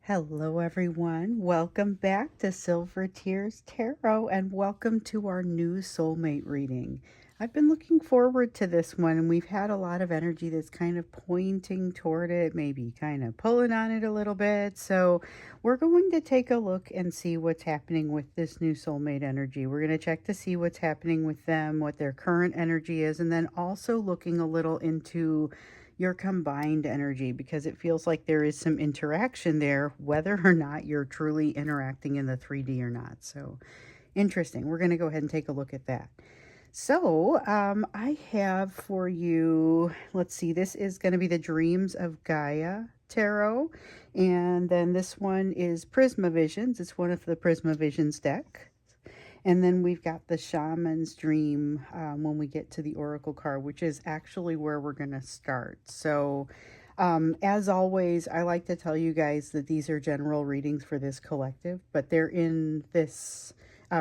Hello, everyone. Welcome back to Silver Tears Tarot and welcome to our new soulmate reading. I've been looking forward to this one, and we've had a lot of energy that's kind of pointing toward it, maybe kind of pulling on it a little bit. So we're going to take a look and see what's happening with this new soulmate energy. We're going to check to see what's happening with them, what their current energy is, and then also looking a little into your combined energy, because it feels like there is some interaction there, whether or not you're truly interacting in the 3D or not. So interesting. We're going to go ahead and take a look at that. So I have for you, let's see, this is going to be the Dreams of Gaia Tarot. And then this one is Prisma Visions. It's one of the Prisma Visions deck. And then we've got the Shaman's Dream when we get to the Oracle card, which is actually where we're going to start. So as always, I like to tell you guys that these are general readings for this collective, but they're in this,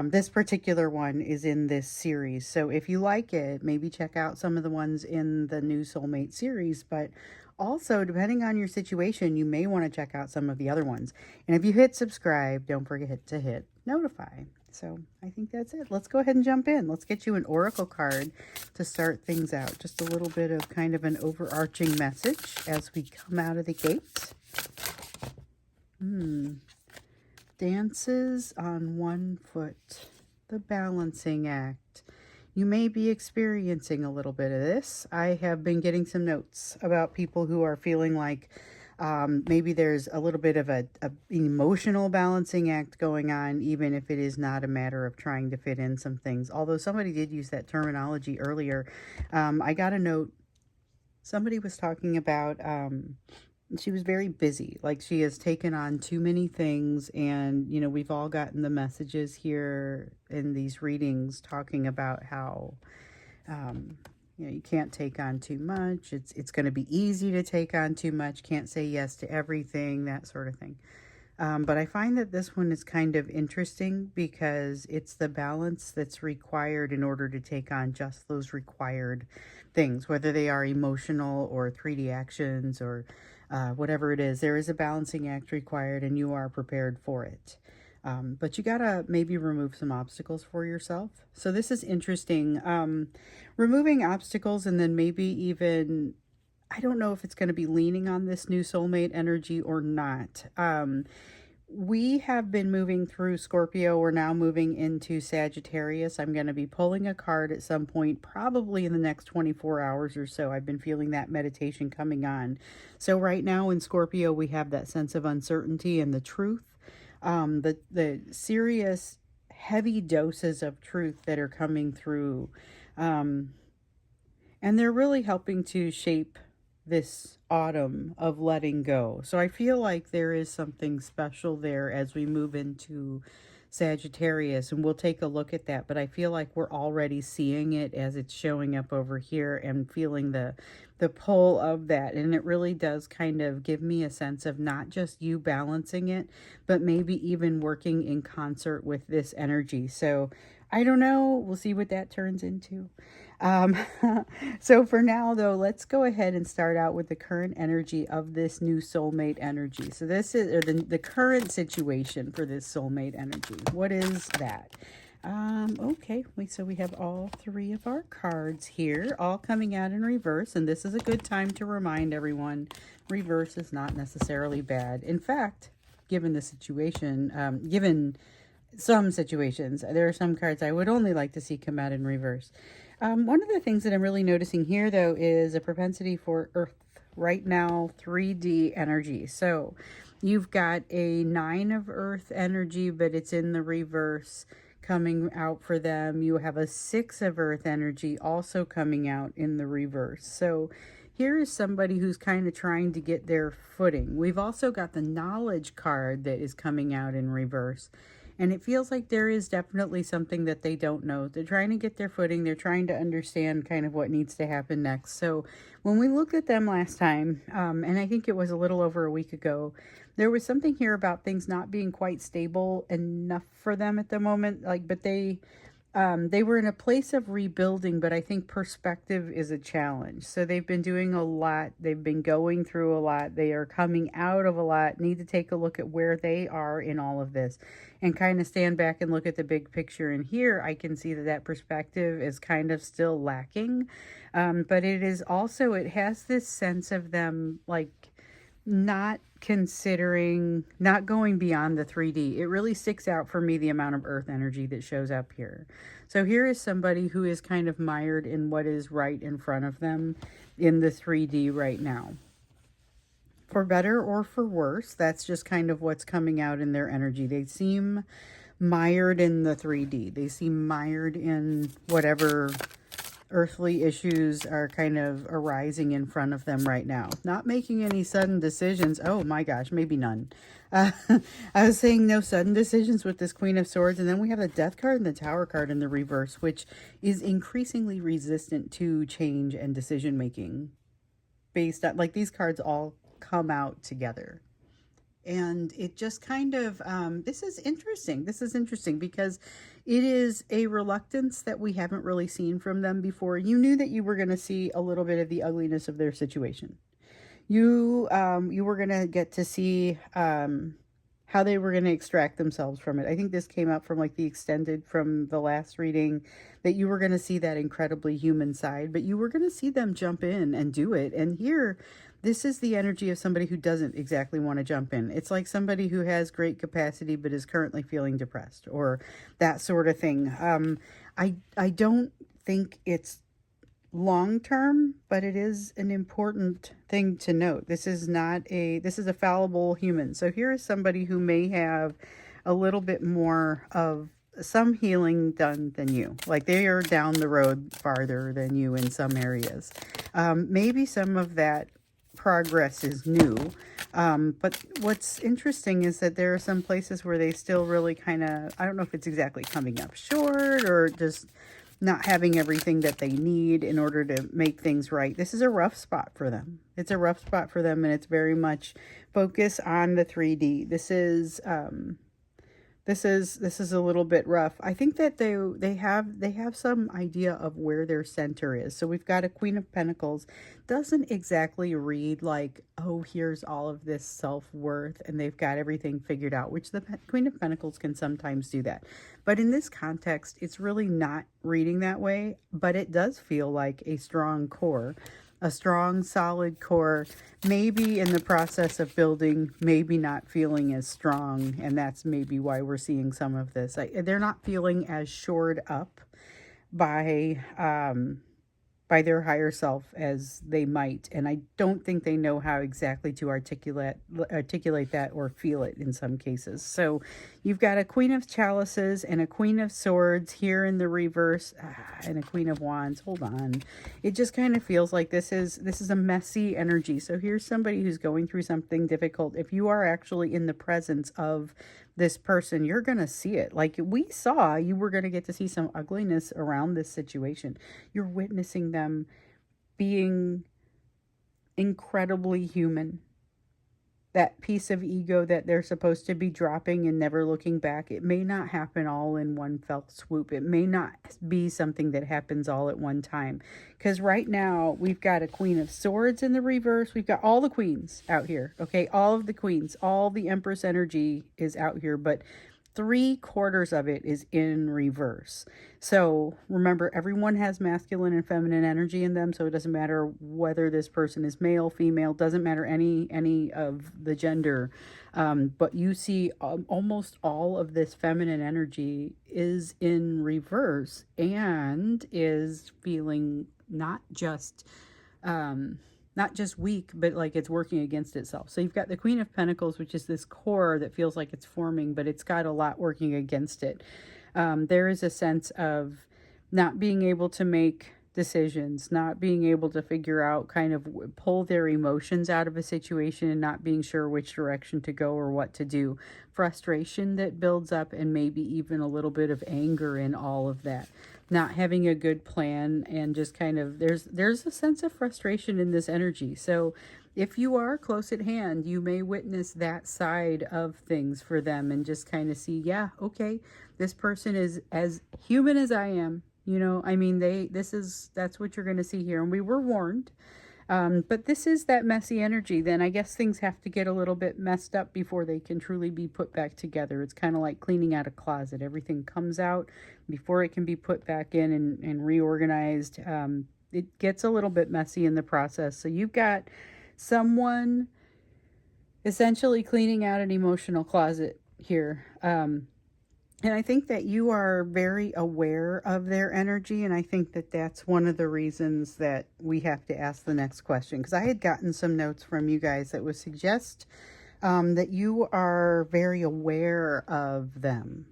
this particular one is in this series. So if you like it, maybe check out some of the ones in the new Soulmate series, but also, depending on your situation, you may want to check out some of the other ones. And if you hit subscribe, don't forget to hit notify. So I think that's it. Let's go ahead and jump in. Let's get you an oracle card to start things out. Just a little bit of kind of an overarching message as we come out of the gate. Dances on one foot. The balancing act. You may be experiencing a little bit of this. I have been getting some notes about people who are feeling like maybe there's a little bit of an emotional balancing act going on, even if it is not a matter of trying to fit in some things. Although somebody did use that terminology earlier. I got a note. Somebody was talking about she was very busy. Like she has taken on too many things. And, you know, we've all gotten the messages here in these readings talking about how you know, you can't take on too much. It's going to be easy to take on too much. Can't say yes to everything, that sort of thing. But I find that this one is kind of interesting because it's the balance that's required in order to take on just those required things, whether they are emotional or 3D actions or whatever it is. There is a balancing act required and you are prepared for it. But you gotta maybe remove some obstacles for yourself. So this is interesting. Removing obstacles and then maybe even, I don't know if it's going to be leaning on this new soulmate energy or not. We have been moving through Scorpio. We're now moving into Sagittarius. I'm going to be pulling a card at some point, probably in the next 24 hours or so. I've been feeling that meditation coming on. So right now in Scorpio, we have that sense of uncertainty and the truth. The serious heavy doses of truth that are coming through, and they're really helping to shape this autumn of letting go. So I feel like there is something special there as we move into Sagittarius, and we'll take a look at that. But I feel like we're already seeing it as it's showing up over here and feeling the pull of that. And it really does kind of give me a sense of not just you balancing it, but maybe even working in concert with this energy. So I don't know. We'll see what that turns into. So for now, though, let's go ahead and start out with the current energy of this new soulmate energy. So this is the current situation for this soulmate energy. What is that? Okay, so we have all three of our cards here, all coming out in reverse. And this is a good time to remind everyone, reverse is not necessarily bad. In fact, given the situation, given some situations, there are some cards I would only like to see come out in reverse. One of the things that I'm really noticing here, though, is a propensity for Earth right now, 3D energy. So you've got a 9 of Earth energy, but it's in the reverse coming out for them. You have a 6 of Earth energy also coming out in the reverse. So here is somebody who's kind of trying to get their footing. We've also got the Knowledge card that is coming out in reverse. And it feels like there is definitely something that they don't know. They're trying to get their footing. They're trying to understand kind of what needs to happen next. So when we looked at them last time, and I think it was a little over a week ago, there was something here about things not being quite stable enough for them at the moment. But they They were in a place of rebuilding, but I think perspective is a challenge. So they've been doing a lot. They've been going through a lot. They are coming out of a lot. Need to take a look at where they are in all of this and kind of stand back and look at the big picture. And here I can see that that perspective is kind of still lacking. But it is also, it has this sense of them like not considering, not going beyond the 3D. It really sticks out for me, the amount of earth energy that shows up here. So here is somebody who is kind of mired in what is right in front of them in the 3D right now. For better or for worse, that's just kind of what's coming out in their energy. They seem mired in the 3D. They seem mired in whatever earthly issues are kind of arising in front of them right now. Not making any sudden decisions. Oh my gosh, maybe none. I was saying no sudden decisions with this Queen of Swords. And then we have the Death card and the Tower card in the reverse, which is increasingly resistant to change and decision making. Based on, like, these cards all come out together. And it just kind of, this is interesting. This is interesting because it is a reluctance that we haven't really seen from them before. You knew that you were going to see a little bit of the ugliness of their situation. You were going to get to see how they were going to extract themselves from it. I think this came up from like the extended from the last reading, that you were going to see that incredibly human side, but you were going to see them jump in and do it. And here, this is the energy of somebody who doesn't exactly want to jump in. It's like somebody who has great capacity but is currently feeling depressed, or that sort of thing. I don't think it's long term, but it is an important thing to note. This is a fallible human. So here is somebody who may have a little bit more of some healing done than you. Like, they are down the road farther than you in some areas. Maybe some of that progress is new. But what's interesting is that there are some places where they still really kind of, I don't know if it's exactly coming up short or just not having everything that they need in order to make things right. This is a rough spot for them. It's a rough spot for them, and it's very much focus on the 3D. This is a little bit rough. I think that they have some idea of where their center is. So we've got a Queen of Pentacles. Doesn't exactly read like, oh, here's all of this self-worth and they've got everything figured out, which the Queen of Pentacles can sometimes do that. But in this context, it's really not reading that way, but it does feel like a strong core. A strong, solid core, maybe in the process of building, maybe not feeling as strong. And that's maybe why we're seeing some of this. They're not feeling as shored up by their higher self as they might. And I don't think they know how exactly to articulate that or feel it in some cases. So you've got a Queen of Chalices and a Queen of Swords here in the reverse, and a Queen of Wands. Hold on. It just kind of feels like this is a messy energy. So here's somebody who's going through something difficult. If you are actually in the presence of this person, you're going to see it. Like we saw, you were going to get to see some ugliness around this situation. You're witnessing them being incredibly human. That piece of ego that they're supposed to be dropping and never looking back, it may not happen all in one fell swoop. It may not be something that happens all at one time. Because right now, we've got a Queen of Swords in the reverse. We've got all the queens out here, okay? All of the queens, all the Empress energy is out here, but 3/4 of it is in reverse. So remember, everyone has masculine and feminine energy in them. So it doesn't matter whether this person is male, female, doesn't matter any of the gender. But you see almost all of this feminine energy is in reverse and is feeling not just weak, but like it's working against itself. So you've got the Queen of Pentacles, which is this core that feels like it's forming, but it's got a lot working against it. There is a sense of not being able to make decisions, not being able to figure out, kind of pull their emotions out of a situation and not being sure which direction to go or what to do. Frustration that builds up, and maybe even a little bit of anger in all of that. Not having a good plan, and just kind of there's a sense of frustration in this energy. So if you are close at hand, you may witness that side of things for them and just kind of see, yeah, okay, this person is as human as I am. You know, I mean, that's what you're going to see here. And we were warned. But this is that messy energy. Then I guess things have to get a little bit messed up before they can truly be put back together. It's kind of like cleaning out a closet. Everything comes out before it can be put back in and reorganized. It gets a little bit messy in the process. So you've got someone essentially cleaning out an emotional closet here. And I think that you are very aware of their energy. And I think that that's one of the reasons that we have to ask the next question. Because I had gotten some notes from you guys that would suggest that you are very aware of them.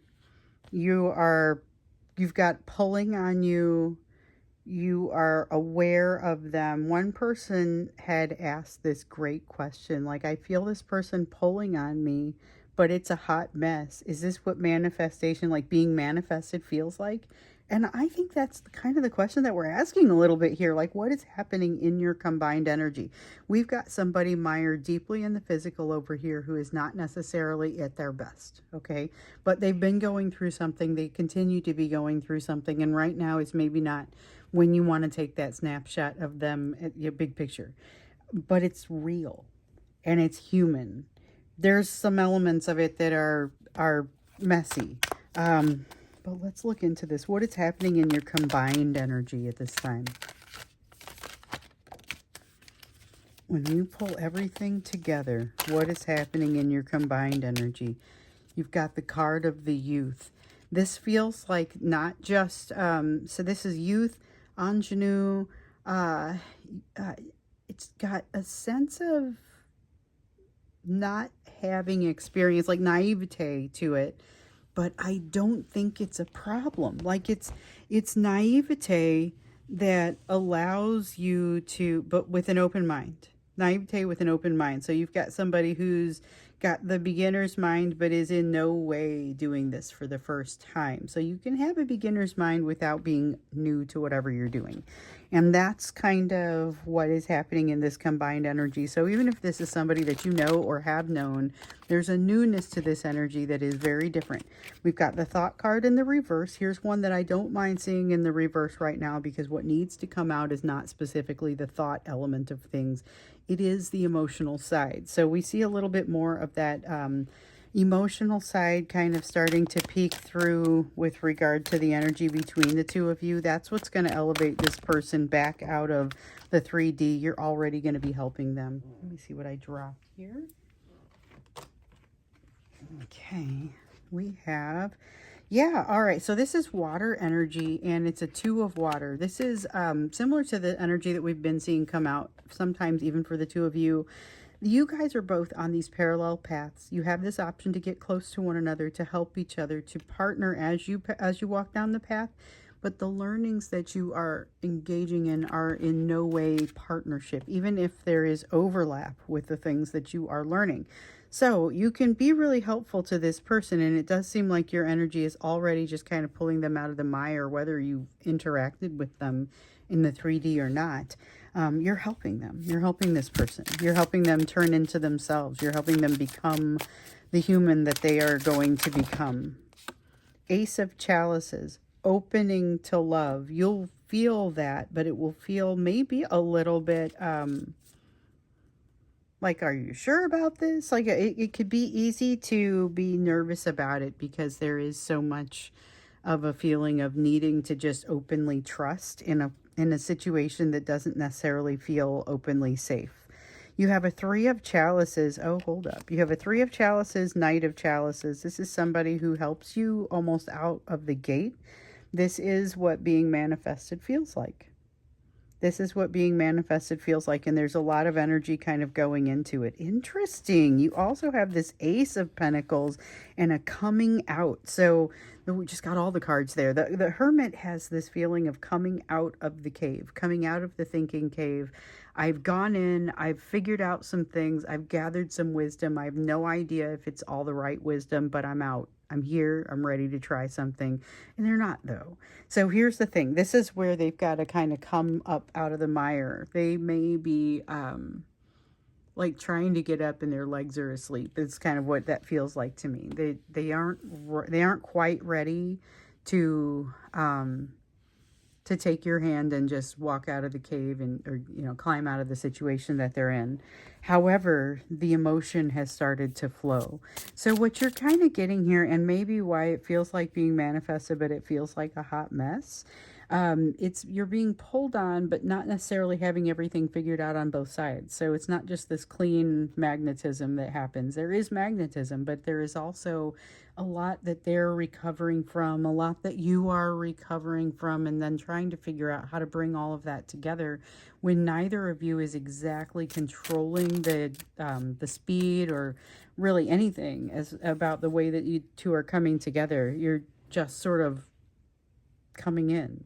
You've got pulling on you. You are aware of them. One person had asked this great question, like, I feel this person pulling on me, but it's a hot mess. Is this what manifestation, like being manifested, feels like? And I think that's kind of the question that we're asking a little bit here. Like, what is happening in your combined energy? We've got somebody mired deeply in the physical over here who is not necessarily at their best, okay? But they've been going through something. They continue to be going through something. And right now is maybe not when you want to take that snapshot of them at your big picture. But it's real and it's human. There's some elements of it that are messy. But let's look into this. What is happening in your combined energy at this time? When you pull everything together, what is happening in your combined energy? You've got the card of the youth. This feels like not just, so this is youth, ingenue. It's got a sense of not having experience, like naivete to it. But I don't think it's a problem. Like it's naivete that allows you to, but with an open mind. Naivete with an open mind. So you've got somebody who's got the beginner's mind, but is in no way doing this for the first time. So you can have a beginner's mind without being new to whatever you're doing. And that's kind of what is happening in this combined energy. So even if this is somebody that you know or have known, there's a newness to this energy that is very different. We've got the thought card in the reverse. Here's one that I don't mind seeing in the reverse right now, because what needs to come out is not specifically the thought element of things. It is the emotional side. So we see a little bit more of that emotional side kind of starting to peek through with regard to the energy between the two of you. That's what's going to elevate this person back out of the 3D. You're already going to be helping them. Let me see what I dropped here. Okay, we have, yeah, all right, so this is water energy, and it's a 2 of water. This is similar to the energy that we've been seeing come out sometimes even for the two of you. You guys are both on these parallel paths. You have this option to get close to one another, to help each other, to partner as you walk down the path. But the learnings that you are engaging in are in no way partnership, even if there is overlap with the things that you are learning. So you can be really helpful to this person, and it does seem like your energy is already just kind of pulling them out of the mire, whether you've interacted with them in the 3D or not. You're helping them. You're helping this person. You're helping them turn into themselves. You're helping them become the human that they are going to become. Ace of Chalices, opening to love. You'll feel that, but it will feel maybe a little bit like, are you sure about this? Like it could be easy to be nervous about it because there is so much of a feeling of needing to just openly trust in a situation that doesn't necessarily feel openly safe. You have a 3 of Chalices. Oh, hold up. You have a 3 of Chalices, Knight of Chalices. This is somebody who helps you almost out of the gate. This is what being manifested feels like. This is what being manifested feels like, and there's a lot of energy kind of going into it. Interesting. You also have this Ace of Pentacles and a coming out. So we just got all the cards there. The Hermit has this feeling of coming out of the cave, coming out of the thinking cave. I've gone in, I've figured out some things, I've gathered some wisdom. I have no idea if it's all the right wisdom, but I'm out. I'm here, I'm ready to try something. And they're not, though. So here's the thing. This is where they've got to kind of come up out of the mire. They may be like trying to get up and their legs are asleep. It's kind of what that feels like to me. They aren't quite ready to take your hand and just walk out of the cave and, or, climb out of the situation that they're in. However, the emotion has started to flow. So what you're kind of getting here, and maybe why it feels like being manifested, but it feels like a hot mess. It's you're being pulled on, but not necessarily having everything figured out on both sides. So it's not just this clean magnetism that happens. There is magnetism, but there is also a lot that they're recovering from, a lot that you are recovering from, and then trying to figure out how to bring all of that together when neither of you is exactly controlling the speed or really anything as about the way that you two are coming together. You're just sort of coming in.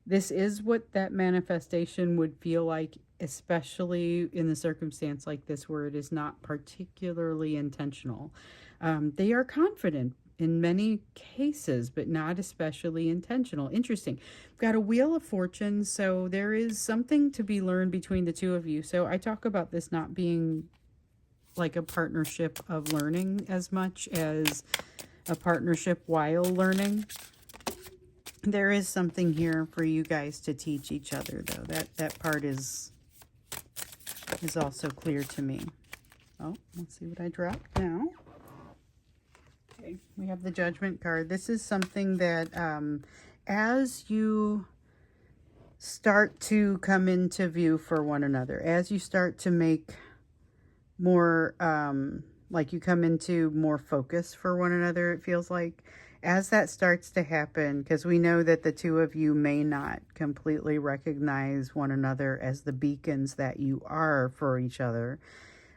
This is what that manifestation would feel like, especially in the circumstance like this where it is not particularly intentional. They are confident in many cases, but not especially intentional. Interesting. We've got a Wheel of Fortune, so there is something to be learned between the two of you. So I talk about this not being like a partnership of learning as much as a partnership while learning. There is something here for you guys to teach each other, though. That part is also clear to me. Oh, let's see what I dropped now. Okay, we have the Judgment card. This is something that as you start to come into view for one another, as you start to make more, like you come into more focus for one another, it feels like, as that starts to happen, because we know that the two of you may not completely recognize one another as the beacons that you are for each other.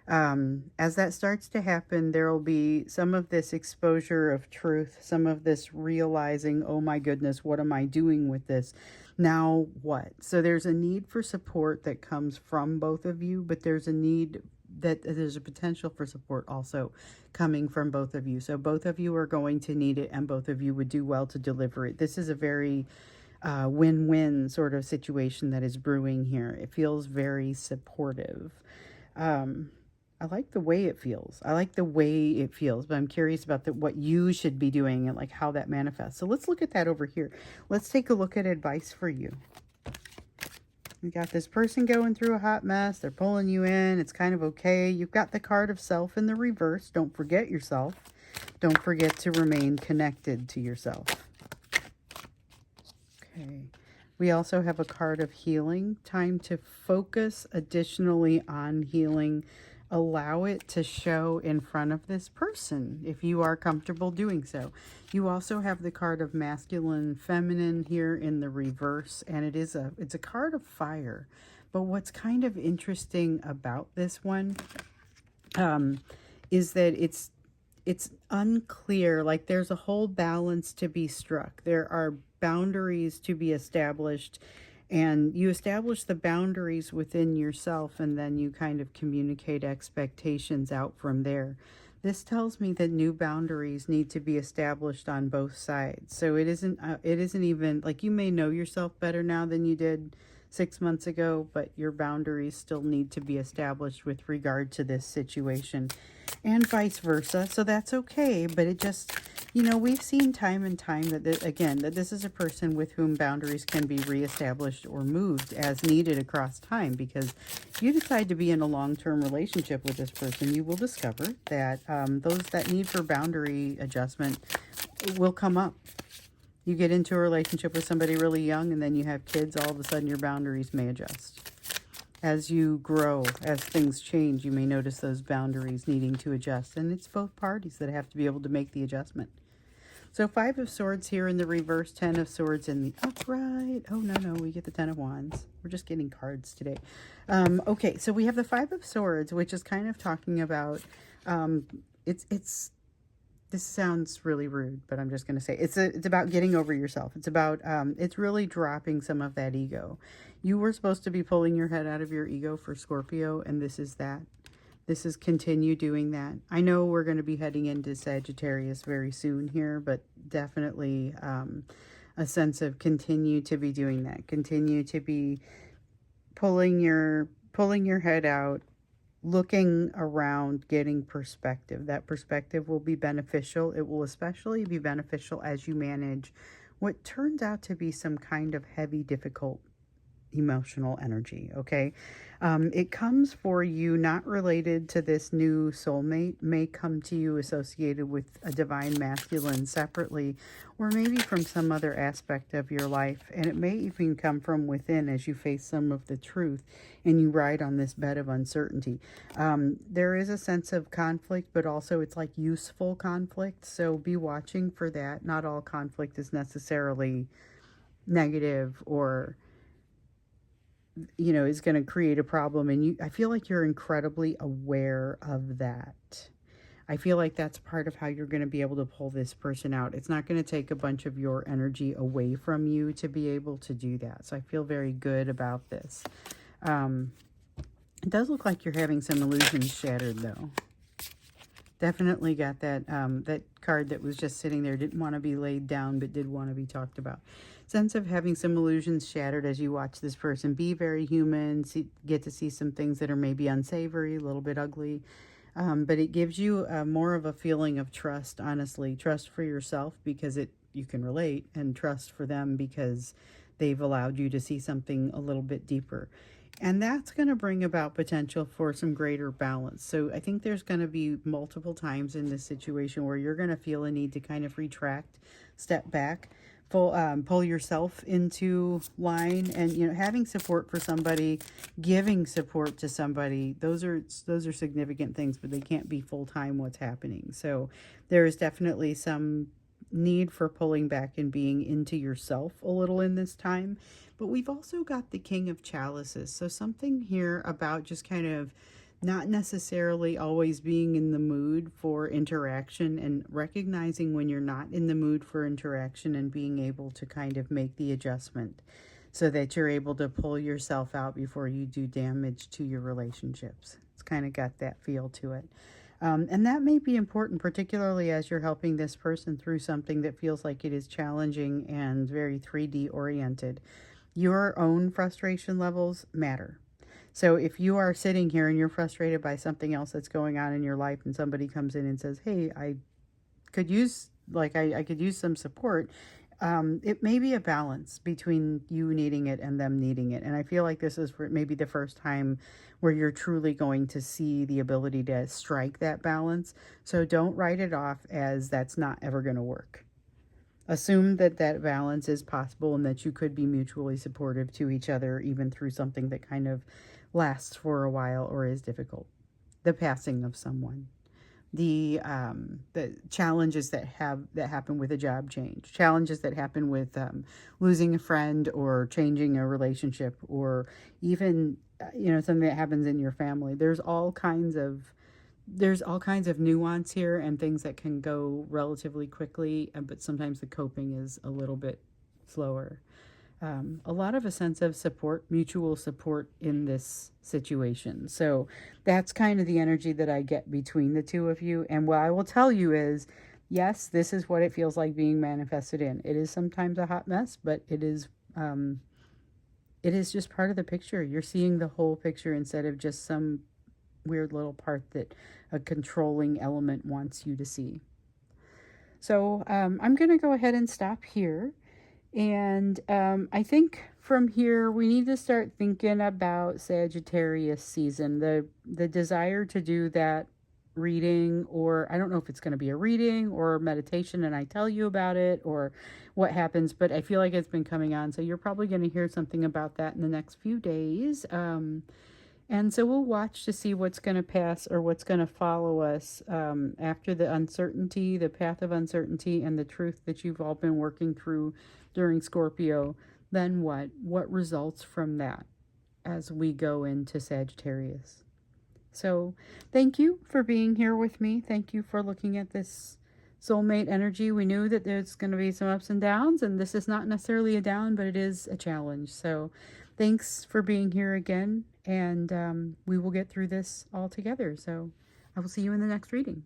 As that starts to happen, there will be some of this exposure of truth, some of this realizing, oh my goodness, what am I doing with this? Now what? So there's a need for support that comes from both of you, but there's a potential for support also coming from both of you. So both of you are going to need it, and both of you would do well to deliver it. This is a very win-win sort of situation that is brewing here. It feels very supportive. I like the way it feels. But I'm curious about what you should be doing and like how that manifests. So let's look at that over here. Let's take a look at advice for you. We got this person going through a hot mess. They're pulling you in. It's kind of okay. You've got the card of self in the reverse. Don't forget yourself. Don't forget to remain connected to yourself. Okay. We also have a card of healing. Time to focus additionally on healing. Allow it to show in front of this person if you are comfortable doing so. You also have the card of masculine, feminine here in the reverse, and it's a card of fire. But what's kind of interesting about this one is that it's unclear. Like there's a whole balance to be struck. There are boundaries to be established. And you establish the boundaries within yourself, and then you kind of communicate expectations out from there. This tells me that new boundaries need to be established on both sides. So it isn't even like you may know yourself better now than you did 6 months ago, but your boundaries still need to be established with regard to this situation, and vice versa. So that's okay, but it just, we've seen time and time that this is a person with whom boundaries can be reestablished or moved as needed across time, because if you decide to be in a long-term relationship with this person, you will discover that that need for boundary adjustment will come up. You get into a relationship with somebody really young and then you have kids, all of a sudden your boundaries may adjust. As you grow, as things change, you may notice those boundaries needing to adjust. And it's both parties that have to be able to make the adjustment. So 5 of Swords here in the reverse, 10 of Swords in the upright. Oh, no, we get the 10 of Wands. We're just getting cards today. Okay, so we have the 5 of Swords, which is kind of talking about, this sounds really rude, but I'm just going to say it's about getting over yourself. It's about, it's really dropping some of that ego. You were supposed to be pulling your head out of your ego for Scorpio, and this is that. This is continue doing that. I know we're going to be heading into Sagittarius very soon here, but definitely a sense of continue to be doing that. Continue to be pulling your pulling your head out, looking around, getting perspective. That perspective will be beneficial. It will especially be beneficial as you manage what turns out to be some kind of heavy, difficult emotional energy. Okay. It comes for you not related to this new soulmate, may come to you associated with a divine masculine separately, or maybe from some other aspect of your life. And it may even come from within as you face some of the truth and you ride on this bed of uncertainty. There is a sense of conflict, but also it's like useful conflict. So be watching for that. Not all conflict is necessarily negative or is going to create a problem, and I feel like you're incredibly aware of that. I feel like that's part of how you're going to be able to pull this person out. It's not going to take a bunch of your energy away from you to be able to do that. So I feel very good about this. It does look like you're having some illusions shattered, though. Definitely got that that card that was just sitting there, didn't want to be laid down but did want to be talked about. Sense of having some illusions shattered as you watch this person be very human, get to see some things that are maybe unsavory, a little bit ugly, but it gives you more of a feeling of trust, honestly. Trust for yourself because you can relate, and trust for them because they've allowed you to see something a little bit deeper. And that's going to bring about potential for some greater balance. So I think there's going to be multiple times in this situation where you're going to feel a need to kind of retract, step back, pull yourself into line, and having support for somebody, giving support to somebody. Those are significant things, but they can't be full time what's happening. So there is definitely some need for pulling back and being into yourself a little in this time. But we've also got the King of Chalices. So something here about just kind of not necessarily always being in the mood for interaction, and recognizing when you're not in the mood for interaction and being able to kind of make the adjustment so that you're able to pull yourself out before you do damage to your relationships. It's kind of got that feel to it. And that may be important, particularly as you're helping this person through something that feels like it is challenging and very 3D oriented. Your own frustration levels matter. So if you are sitting here and you're frustrated by something else that's going on in your life, and somebody comes in and says, hey, I could use some support, it may be a balance between you needing it and them needing it. And I feel like this is maybe the first time where you're truly going to see the ability to strike that balance. So don't write it off as that's not ever going to work. Assume that that balance is possible and that you could be mutually supportive to each other, even through something that kind of lasts for a while or is difficult. The passing of someone, the challenges that happen with a job change, challenges that happen with losing a friend or changing a relationship, or even something that happens in your family. There's all kinds of nuance here and things that can go relatively quickly, but sometimes the coping is a little bit slower. A lot of a sense of support, mutual support in this situation. So that's kind of the energy that I get between the two of you. And what I will tell you is, yes, this is what it feels like being manifested in. It is sometimes a hot mess, but it is just part of the picture. You're seeing the whole picture instead of just some weird little part that a controlling element wants you to see. So I'm going to go ahead and stop here. And I think from here we need to start thinking about Sagittarius season. The desire to do that reading, or I don't know if it's going to be a reading or meditation and I tell you about it or what happens, but I feel like it's been coming on. So you're probably going to hear something about that in the next few days. And so we'll watch to see what's going to pass or what's going to follow us after the uncertainty, the path of uncertainty, and the truth that you've all been working through during Scorpio. Then what? What results from that as we go into Sagittarius? So thank you for being here with me. Thank you for looking at this soulmate energy. We knew that there's going to be some ups and downs, and this is not necessarily a down, but it is a challenge. So thanks for being here again, and we will get through this all together. So I will see you in the next reading.